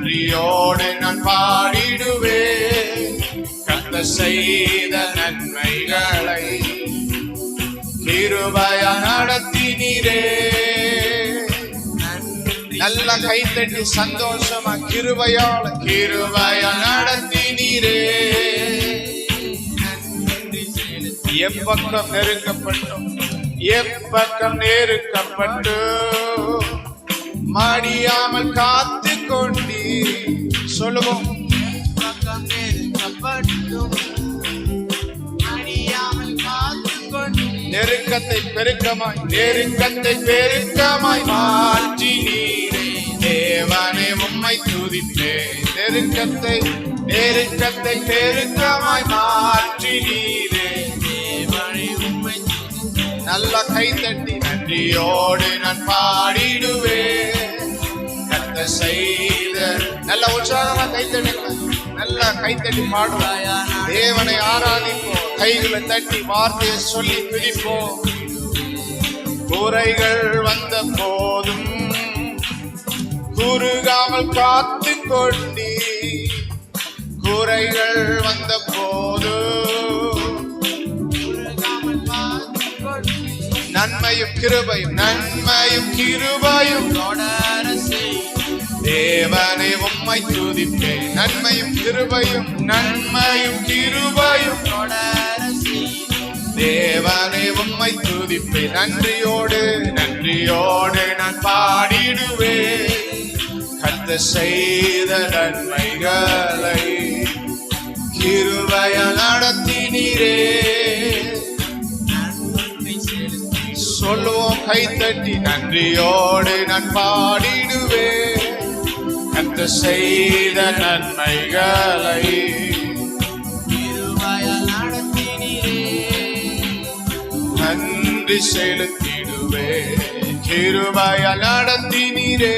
நன்றியோடு நான் பாடிடுவேன். கர்த்தர் செய்த நன்மைகளை கிருபையா நடத்தினீரே. நல்ல கைத்தட்டி சந்தோஷமா கிருபையா நடத்தினீரே. எப்பக்கம் நெருக்கப்பட்டோம், எப்பக்கம் நெருக்கப்பட்டு மடியாமல் காத்து கொண்டி. சொல்லுவோம், எப்பக்கம் நெருக்கப்பட்டும் மடியாமல் காத்து கொண்டி. நெருக்கத்தை பெருக்கமாய் மாற்றி நீரே. தேவனே உம்மை துதிப்பேன். நெருக்கத்தை பெருக்கமாய் மாற்றி நீரே. தேவனே உம்மை நல்ல கைத்தட்டி நன்றியோடு நான் பாடிடுவேன். கர்த்தர் செய்த நல்ல உற்சாகமா கைத்தட்டி பாடுவோம். தேவனை ஆராதிப்போம். கைகளை தட்டி வார்த்தையை சொல்லி பிடிப்போம். குறைகள் வந்த போதும் குறுகாமல் காத்து கொண்டி. குறைகள் வந்த போது நன்மையும் கிருபையும் தொடர செய். தேவனே உம்மை துதிப்பேன். நன்மையும் கிருபையும் தொடர செய். தேவனே உம்மை துதிப்பேன். நன்றியோடு நான் பாடிடுவேன். கர்த்தர் செய்த நன்மைகளை கிருபையா நடத்தினீரே. சொல்லுவோம் கைத்தட்டி நன்றியோடு நான் பாடிடுவேன். கர்த்தர் செய்த நன்மைகளை கிருபையா நடத்தினீரே. நன்றி செலுத்திடுவேன். கிருபையா நடத்தினீரே.